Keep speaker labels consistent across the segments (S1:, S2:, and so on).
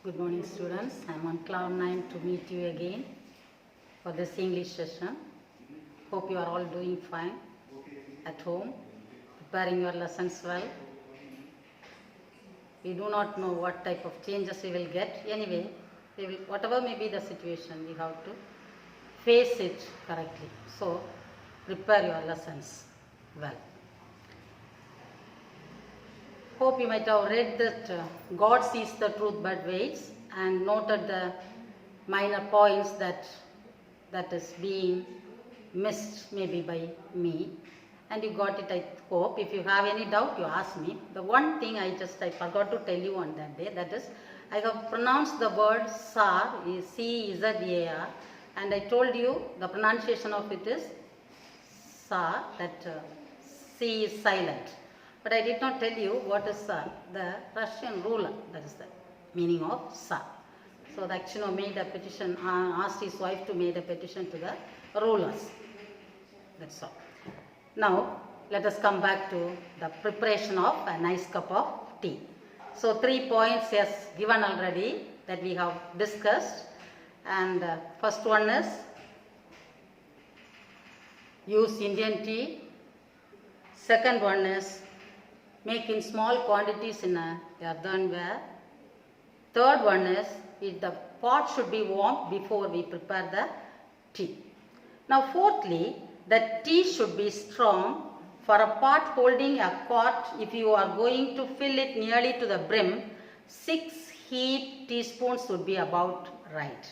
S1: Good morning, students. I am on cloud 9 to meet you again for this English session. Hope you are all doing fine at home, preparing your lessons well. We do not know what type of changes we will get. Anyway, whatever may be the situation, we have to face it correctly. So, prepare your lessons well. Hope you might have read that God sees the truth but waits, and noted the minor points that is being missed maybe by me, and you got it, I hope. If you have any doubt, you ask me. The one thing I forgot to tell you on that day, that is, I have pronounced the word SAR, C-Z-A-R, and I told you the pronunciation of it is SAR, that C is silent. But I did not tell you what is Tsar, the Russian ruler, that is the meaning of Tsar. So the Akshino made a petition, asked his wife to make a petition to the rulers. That's all. Now, let us come back to the preparation of a nice cup of tea. So 3 points yes given already that we have discussed. And first one is use Indian tea. Second one is make in small quantities in a earthenware. Third one is the pot should be warm before we prepare the tea. Now fourthly, the tea should be strong. For a pot holding a quart, if you are going to fill it nearly to the brim, 6 heaped teaspoons would be about right.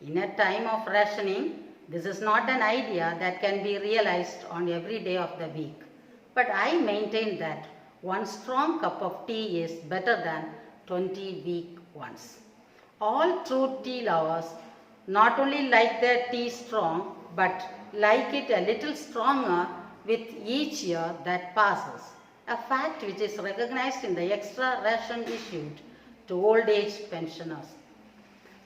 S1: In a time of rationing, this is not an idea that can be realized on every day of the week. But I maintain that 1 strong cup of tea is better than 20 weak ones. All true tea lovers not only like their tea strong, but like it a little stronger with each year that passes, a fact which is recognized in the extra ration issued to old age pensioners.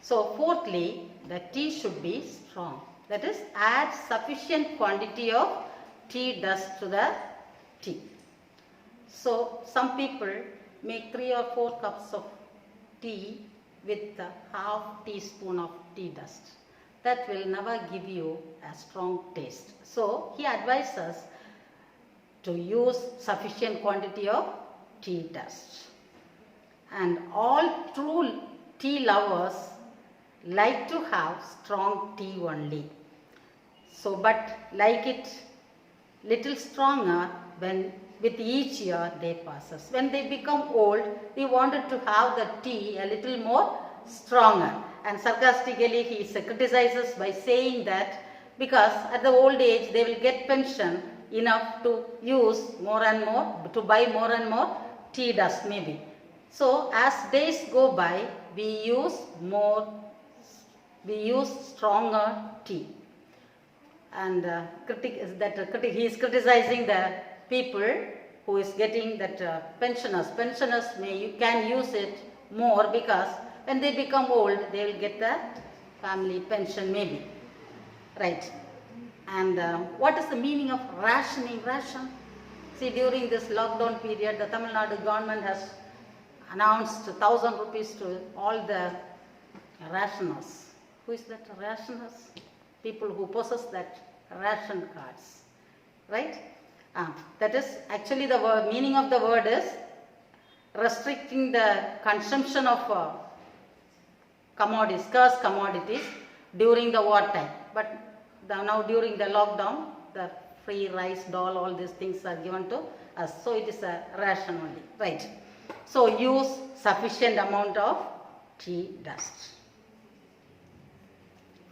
S1: So fourthly, the tea should be strong. That is, add sufficient quantity of tea dust to the tea. So some people make 3 or 4 cups of tea with a half teaspoon of tea dust. That will never give you a strong taste. So he advises to use sufficient quantity of tea dust. And all true tea lovers like to have strong tea only. So but like it little stronger with each year they passes. When they become old, they wanted to have the tea a little more stronger. And sarcastically he criticizes by saying that because at the old age they will get pension enough to use more and more, to buy more and more tea dust maybe. So as days go by, we use stronger tea. And he is criticizing the people who is getting that pensioners can use it more, because when they become old they will get the family pension maybe, right? And what is the meaning of rationing? See, during this lockdown period, the Tamil Nadu government has announced 1,000 rupees to all the rationers. Who is that rationers? People who possess that ration cards, right? That is actually the meaning of the word is restricting the consumption of commodities, scarce commodities during the wartime. But now during the lockdown, the free rice, dal, all these things are given to us. So it is a ration only, right? So use sufficient amount of tea dust.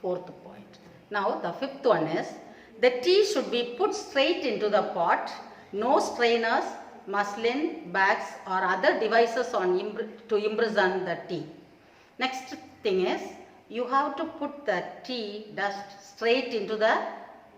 S1: Fourth point. Now the fifth one is the tea should be put straight into the pot. No strainers, muslin, bags or other devices to imprison the tea. Next thing is you have to put the tea dust straight into the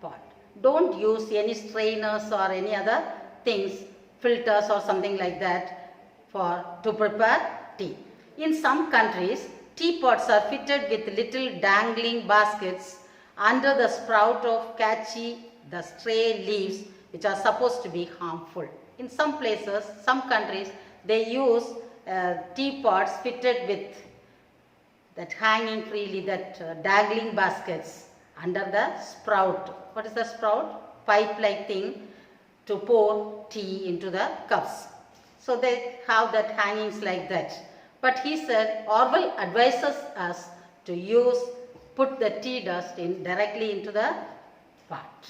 S1: pot. Don't use any strainers or any other things, filters or something like that to prepare tea. In some countries, teapots are fitted with little dangling baskets under the sprout of catchy the stray leaves which are supposed to be harmful. In some places, some countries, they use teapots fitted with that hanging freely, that dangling baskets under the sprout. What is the sprout? Pipe-like thing to pour tea into the cups. So they have that hangings like that. But he said, Orwell advises us to put the tea dust directly into the pot.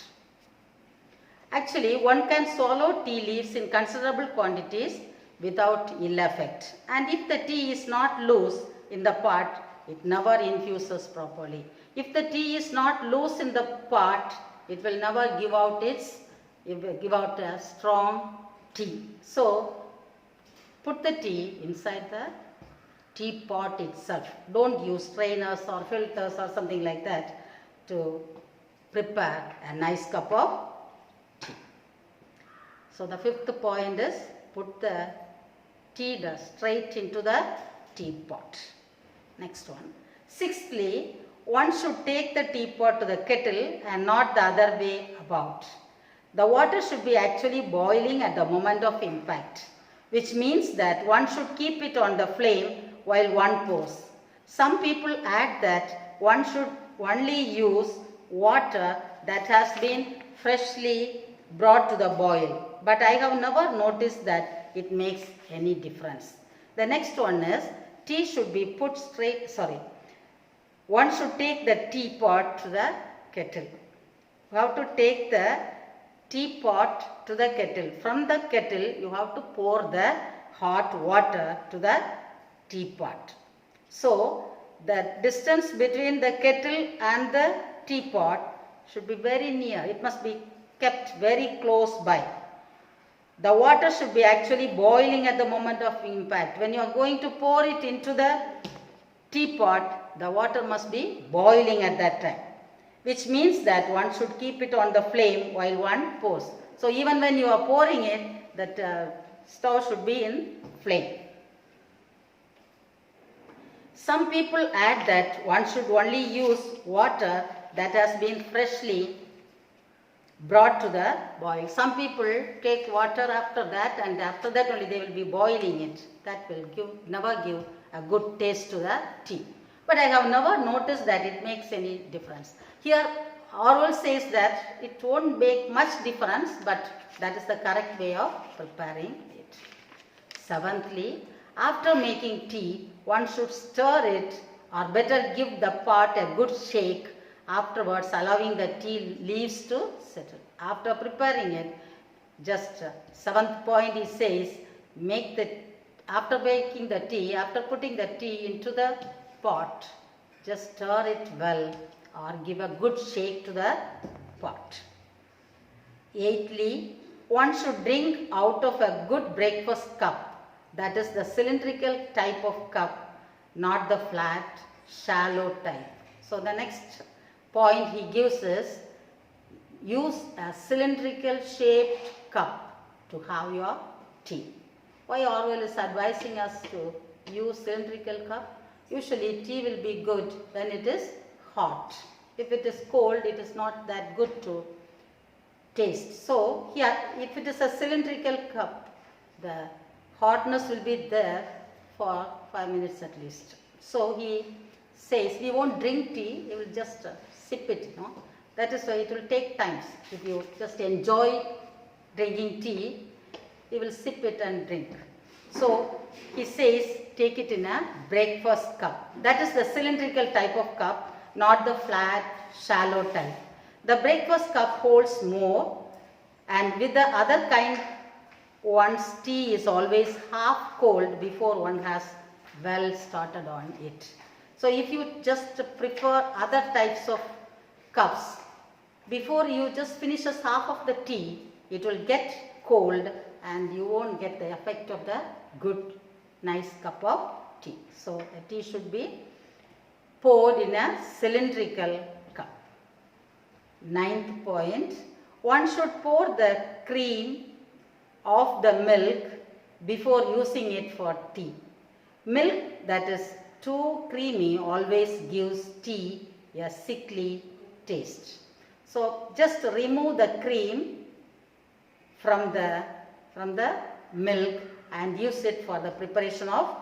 S1: Actually, one can swallow tea leaves in considerable quantities without ill effect. And if the tea is not loose in the pot, it never infuses properly. If the tea is not loose in the pot, it will never give out a strong tea. So, put the tea inside the teapot itself. Don't use strainers or filters or something like that to prepare a nice cup of tea. So the fifth point is put the tea dust straight into the teapot. Next one. Sixthly, one should take the teapot to the kettle and not the other way about. The water should be actually boiling at the moment of impact, which means that one should keep it on the flame while one pours. Some people add that one should only use water that has been freshly brought to the boil, but I have never noticed that it makes any difference. The next one is tea should be put one should take the teapot to the kettle. You have to take the teapot to the kettle. From the kettle, you have to pour the hot water to the teapot. So, the distance between the kettle and the teapot should be very near. It must be kept very close by. The water should be actually boiling at the moment of impact. When you are going to pour it into the teapot, the water must be boiling at that time, which means that one should keep it on the flame while one pours. So even when you are pouring it, that stove should be in flame. Some people add that one should only use water that has been freshly brought to the boil. Some people take water after that, and after that only they will be boiling it. That will never give a good taste to the tea. But I have never noticed that it makes any difference. Here Orwell says that it won't make much difference, but that is the correct way of preparing it. Seventhly, after making tea, one should stir it, or better give the pot a good shake, afterwards allowing the tea leaves to settle. After preparing it, just seventh point he says, after making the tea, after putting the tea into the pot, just stir it well or give a good shake to the pot. Eighthly, one should drink out of a good breakfast cup, that is the cylindrical type of cup, not the flat, shallow type. So the next point he gives is, use a cylindrical shaped cup to have your tea. Why Orwell is advising us to use cylindrical cup? Usually tea will be good when it is hot. If it is cold, it is not that good to taste. So here, if it is a cylindrical cup, the hotness will be there for 5 minutes at least. So he says, we won't drink tea, we will just sip it. That is why it will take time. If you just enjoy drinking tea, you will sip it and drink. So he says, take it in a breakfast cup. That is the cylindrical type of cup, not the flat, shallow type. The breakfast cup holds more, and with the other kind, one's tea is always half cold before one has well started on it. So if you just prefer other types of cups, before you just finishes half of the tea, it will get cold and you won't get the effect of the good, nice cup of tea. So the tea should be poured in a cylindrical cup. Ninth point, one should pour the cream of the milk before using it for tea. Milk that is too creamy always gives tea a sickly taste. So just remove the cream from the milk and use it for the preparation of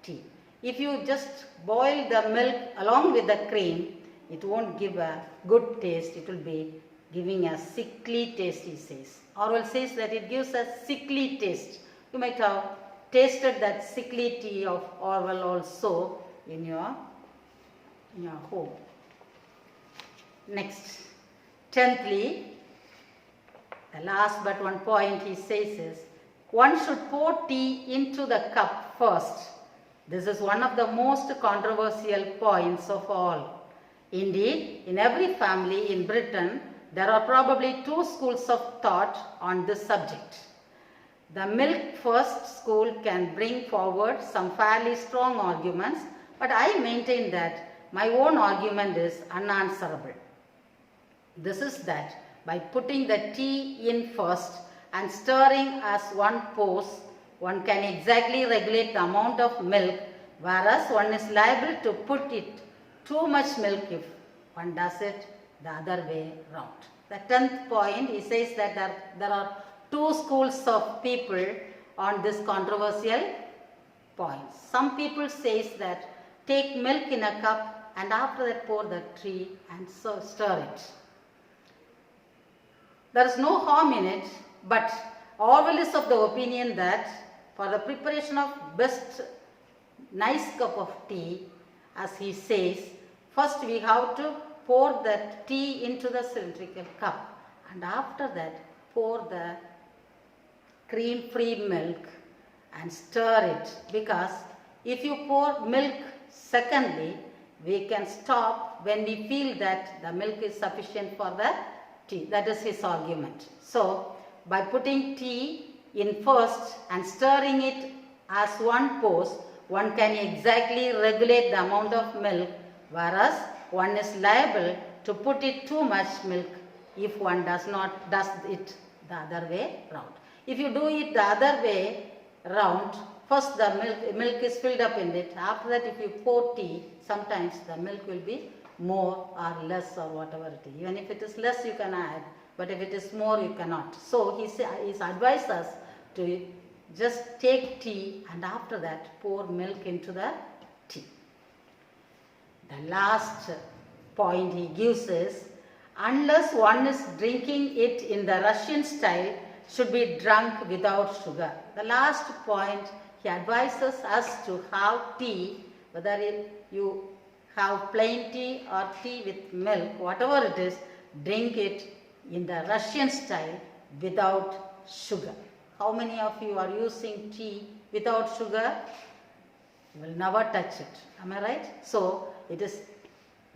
S1: tea. If you just boil the milk along with the cream, it won't give a good taste. It will be giving a sickly taste, he says. Orwell says that it gives a sickly taste. You might have tasted that sickly tea of Orwell also in your home. Next, 10thly, the last but one point he says is, one should pour tea into the cup first. This is one of the most controversial points of all. Indeed, in every family in Britain, there are probably two schools of thought on this subject. The milk first school can bring forward some fairly strong arguments, but I maintain that my own argument is unanswerable. This is that by putting the tea in first and stirring as one pours, one can exactly regulate the amount of milk, whereas one is liable to put it too much milk if one does it the other way round. The 10th point, he says that there are two schools of people on this controversial point. Some people says that take milk in a cup and after that pour the tea and stir it. There is no harm in it, but Orwell is of the opinion that for the preparation of best nice cup of tea, as he says, first we have to pour the tea into the cylindrical cup and after that pour the cream-free milk and stir it, because if you pour milk secondly, we can stop when we feel that the milk is sufficient for the tea. That is his argument. So, by putting tea in first and stirring it as one pours, one can exactly regulate the amount of milk, whereas one is liable to put it too much milk if one does it the other way round. If you do it the other way round, first the milk is filled up in it. After that, if you pour tea, sometimes the milk will be more or less or whatever it is. Even if it is less, you can add, but if it is more, you cannot. So he advises us to just take tea and after that pour milk into the tea. The last point he gives is, unless one is drinking it in the Russian style, should be drunk without sugar. The last point, he advises us to have tea, whether you have plain tea or tea with milk, whatever it is, drink it in the Russian style without sugar. How many of you are using tea without sugar? You will never touch it. Am I right? So, it is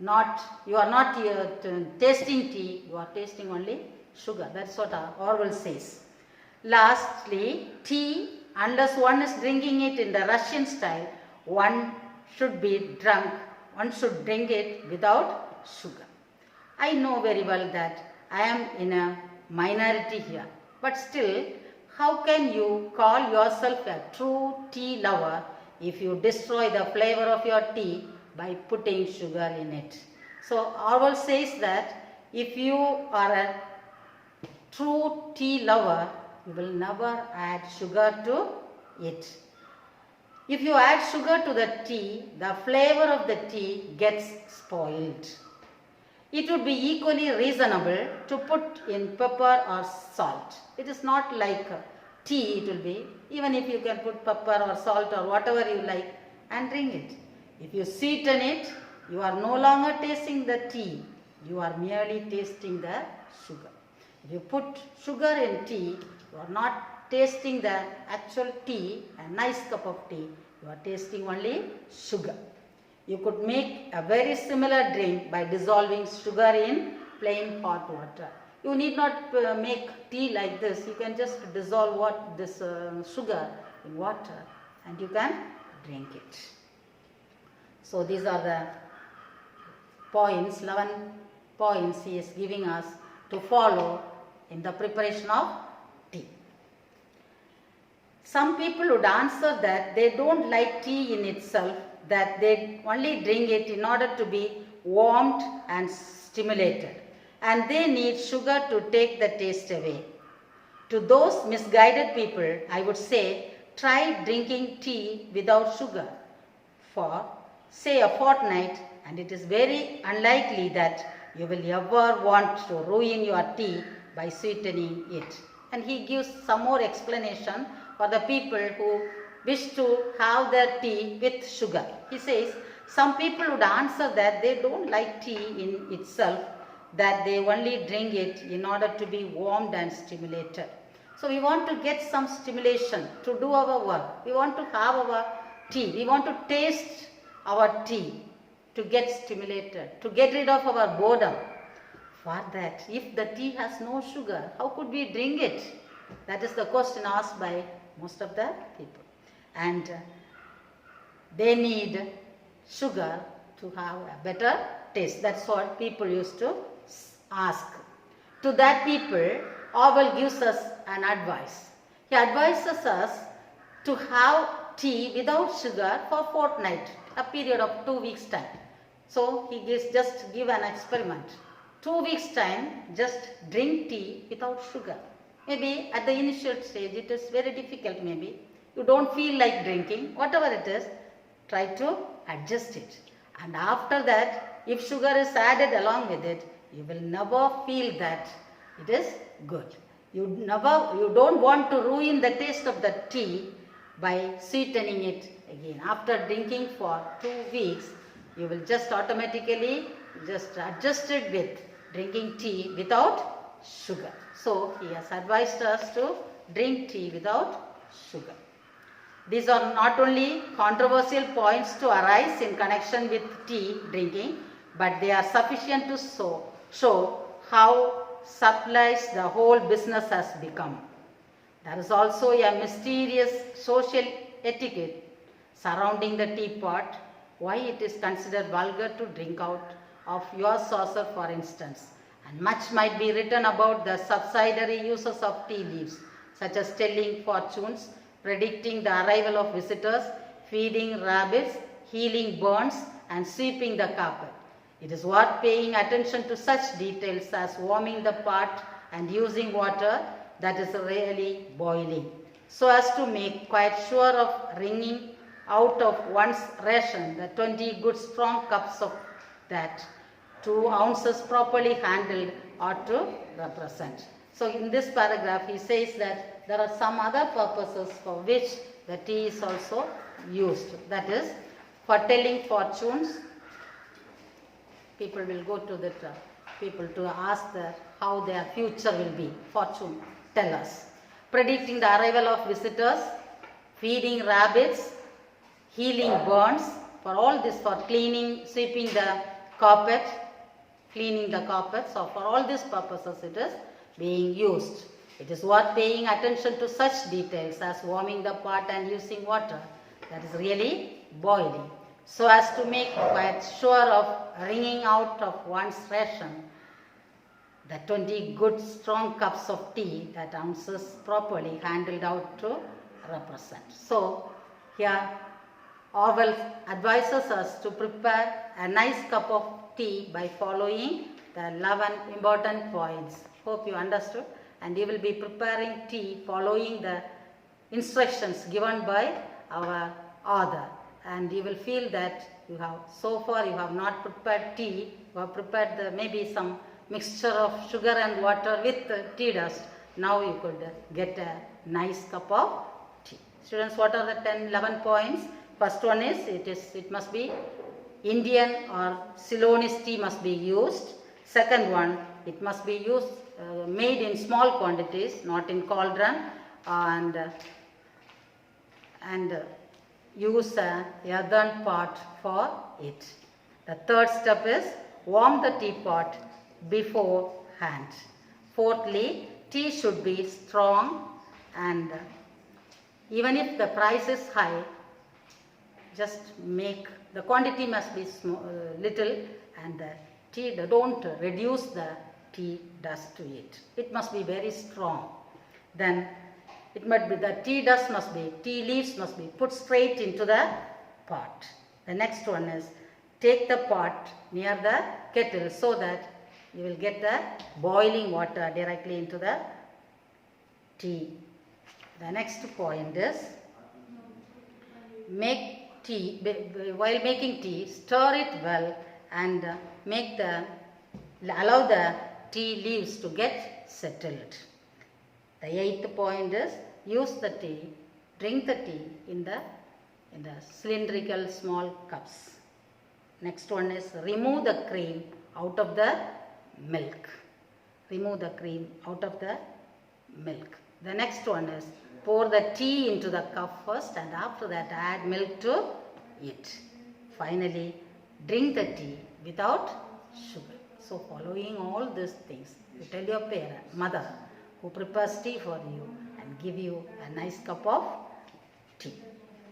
S1: not, you are not tasting tea, you are tasting only sugar. That's what Orwell says. Lastly, tea, unless one is drinking it in the Russian style, one should drink it without sugar. I know very well that I am in a minority here, but still, how can you call yourself a true tea lover if you destroy the flavor of your tea by putting sugar in it? So Orwell says that if you are a true tea lover, you will never add sugar to it. If you add sugar to the tea, the flavor of the tea gets spoiled. It would be equally reasonable to put in pepper or salt. It is not like tea, it will be, even if you can put pepper or salt or whatever you like and drink it. If you sweeten it, you are no longer tasting the tea, you are merely tasting the sugar. If you put sugar in tea, you are not tasting the actual tea, a nice cup of tea, you are tasting only sugar. You could make a very similar drink by dissolving sugar in plain hot water. You need not make tea like this. You can just dissolve this sugar in water and you can drink it. So these are the points, 11 points he is giving us to follow in the preparation of tea. Some people would answer that they don't like tea in itself, that they only drink it in order to be warmed and stimulated, and they need sugar to take the taste away. To those misguided people, I would say, try drinking tea without sugar. for say a fortnight, and it is very unlikely that you will ever want to ruin your tea by sweetening it. And he gives some more explanation for the people who wish to have their tea with sugar. He says some people would answer that they don't like tea in itself, that they only drink it in order to be warmed and stimulated. So we want to get some stimulation to do our work. We want to have our tea. We want to taste our tea to get stimulated, to get rid of our boredom. For that, if the tea has no sugar, how could we drink it? That is the question asked by most of the people. And they need sugar to have a better taste. That's what people used to ask. To that people, Orwell gives us an advice. He advises us to have tea without sugar for a fortnight, a period of 2 weeks time. So he just give an experiment. 2 weeks time, just drink tea without sugar. Maybe at the initial stage it is very difficult maybe. You don't feel like drinking, whatever it is, try to adjust it. And after that, if sugar is added along with it, you will never feel that it is good. You don't want to ruin the taste of the tea by sweetening it again. After drinking for 2 weeks, you will just automatically just adjust it with drinking tea without sugar. So he has advised us to drink tea without sugar. These are not only controversial points to arise in connection with tea drinking, but they are sufficient to show how subtleized the whole business has become. There is also a mysterious social etiquette surrounding the teapot, why it is considered vulgar to drink out of your saucer, for instance. And much might be written about the subsidiary uses of tea leaves, such as telling fortunes, predicting the arrival of visitors, feeding rabbits, healing burns, and sweeping the carpet. It is worth paying attention to such details as warming the pot and using water that is really boiling, so as to make quite sure of wringing out of one's ration the 20 good strong cups of that 2 ounces properly handled ought to represent. So in this paragraph he says that there are some other purposes for which the tea is also used. That is, for telling fortunes. People will go to the people to ask how their future will be. Fortune tellers. Predicting the arrival of visitors, feeding rabbits, healing burns. For all this, for cleaning, sweeping the carpet, cleaning the carpet. So for all these purposes it is being used. It is worth paying attention to such details as warming the pot and using water that is really boiling, so as to make quite sure of wringing out of one's ration the 20 good strong cups of tea that ounces properly handled out to represent. So here Orwell advises us to prepare a nice cup of tea by following the 11 important points. Hope you understood, and you will be preparing tea following the instructions given by our author, and you will feel that you have so far you have not prepared tea, you have prepared maybe some mixture of sugar and water with tea dust. Now you could get a nice cup of tea. Students, what are the 11 points? First one is it must be Indian or Ceylonese tea must be used. Second one, it must be used made in small quantities, not in cauldron, and use a earthen pot for it. The third step is warm the teapot beforehand. Fourthly, tea should be strong, and even if the price is high, just make the quantity must be little, and the tea don't reduce the tea dust to it. It must be very strong. Then it might be the tea dust must be, tea leaves must be put straight into the pot. The next one is take the pot near the kettle so that you will get the boiling water directly into the tea. The next point is make tea, while making tea, stir it well and allow the tea leaves to get settled. The 8th point is use the tea, drink the tea in the cylindrical small cups. Next one is remove the cream out of the milk. Remove the cream out of the milk. The next one is pour the tea into the cup first and after that add milk to it. Finally, drink the tea without sugar. So following all these things, you tell your parent, mother, who prepares tea for you and give you a nice cup of tea.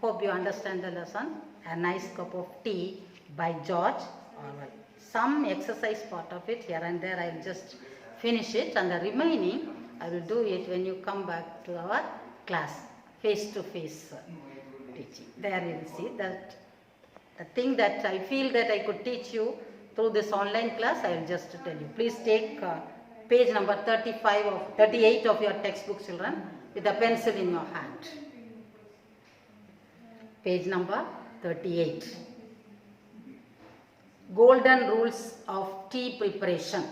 S1: Hope you understand the lesson. A Nice Cup of Tea by George Orwell. Some exercise part of it here and there I will just finish it, and the remaining I will do it when you come back to our class, face-to-face teaching. There you will see that the thing that I feel that I could teach you through this online class, I will just tell you. Please take page number 38 of your textbook, children, with a pencil in your hand. Page number 38. Golden rules of tea preparation.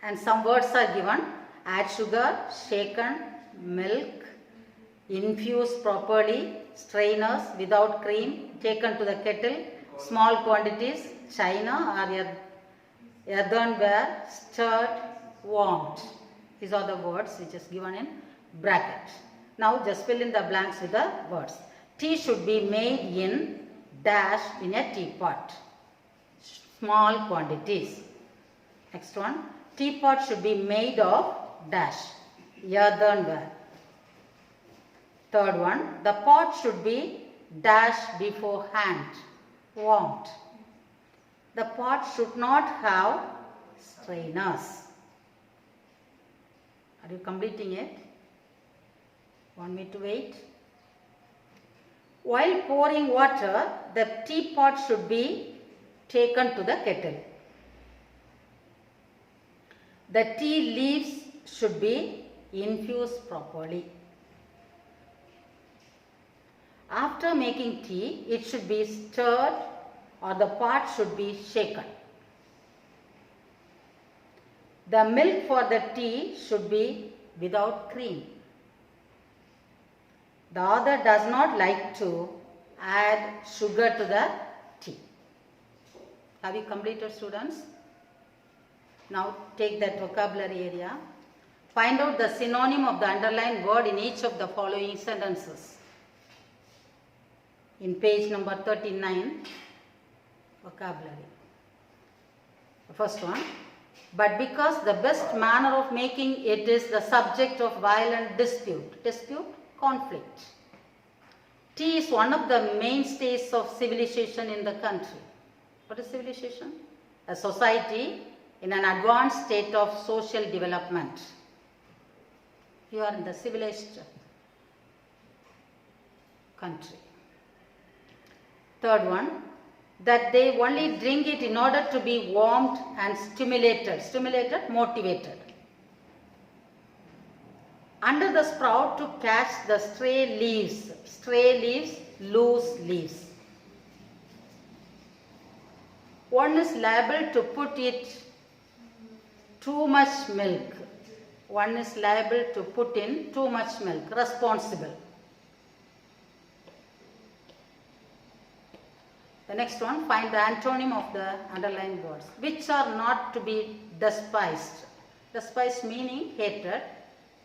S1: And some words are given. Add sugar, shaken, milk, infuse properly, strainers without cream, taken to the kettle, small quantities, china or earthenware, stirred, warmed. These are the words which is given in bracket. Now just fill in the blanks with the words. Tea should be made in dash in a teapot. Small quantities. Next one. Teapot should be made of dash. Earthenware. Third one. The pot should be dash beforehand. Warmed. The pot should not have strainers. Are you completing it? Want me to wait? While pouring water, the teapot should be taken to the kettle. The tea leaves should be infused properly. After making tea, it should be stirred or the pot should be shaken. The milk for the tea should be without cream. The author does not like to add sugar to the tea. Have you completed, students? Now take that vocabulary area. Find out the synonym of the underlined word in each of the following sentences. In page number 39, vocabulary. The first one. But because the best manner of making it is the subject of violent dispute. Dispute? Conflict. Tea is one of the mainstays of civilization in the country. What is civilization? A society in an advanced state of social development. You are in the civilized country. Third one, that they only drink it in order to be warmed and stimulated. Stimulated, motivated. Under the sprout to catch the stray leaves, loose leaves. One is liable to put it too much milk. One is liable to put in too much milk. Responsible. The next one, find the antonym of the underlined words, which are not to be despised. Despised meaning hated.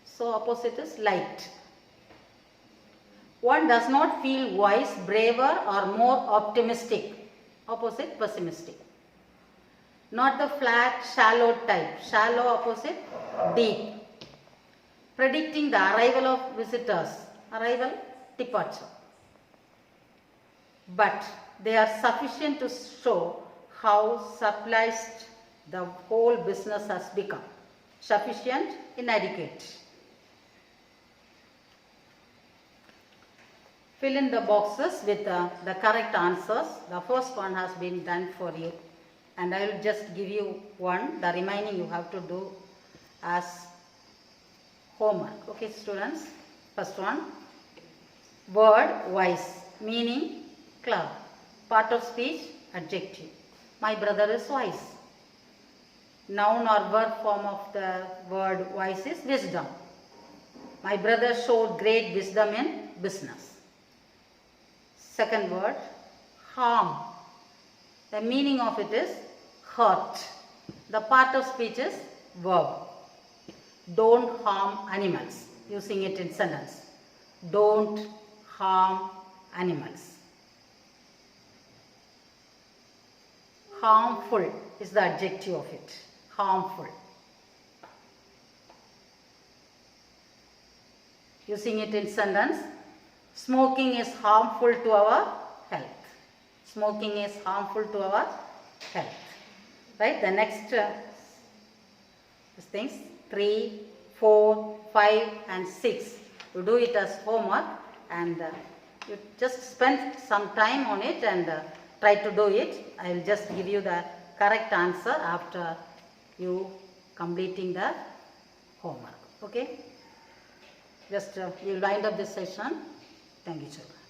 S1: So opposite is liked. One does not feel wise, braver or more optimistic. Opposite pessimistic. Not the flat, shallow type. Shallow opposite deep. Predicting the arrival of visitors. Arrival, departure. But they are sufficient to show how surplused the whole business has become. Sufficient, inadequate. Fill in the boxes with the correct answers. The first one has been done for you. And I will just give you one. The remaining you have to do as homework. Okay, students? First one. Word wise. Meaning clever. Part of speech, adjective. My brother is wise. Noun or verb form of the word wise is wisdom. My brother showed great wisdom in business. Second word, harm. The meaning of it is hurt. The part of speech is verb. Don't harm animals. Using it in sentence. Don't harm animals. Harmful is the adjective of it. Harmful. Using it in sentence. Smoking is harmful to our health. Smoking is harmful to our health. Right? The next things 3, 4, 5 and 6. You do it as homework and you just spend some time on it and try to do it. I will just give you the correct answer after you completing the homework. Okay? Just we will wind up this session. Thank you, children.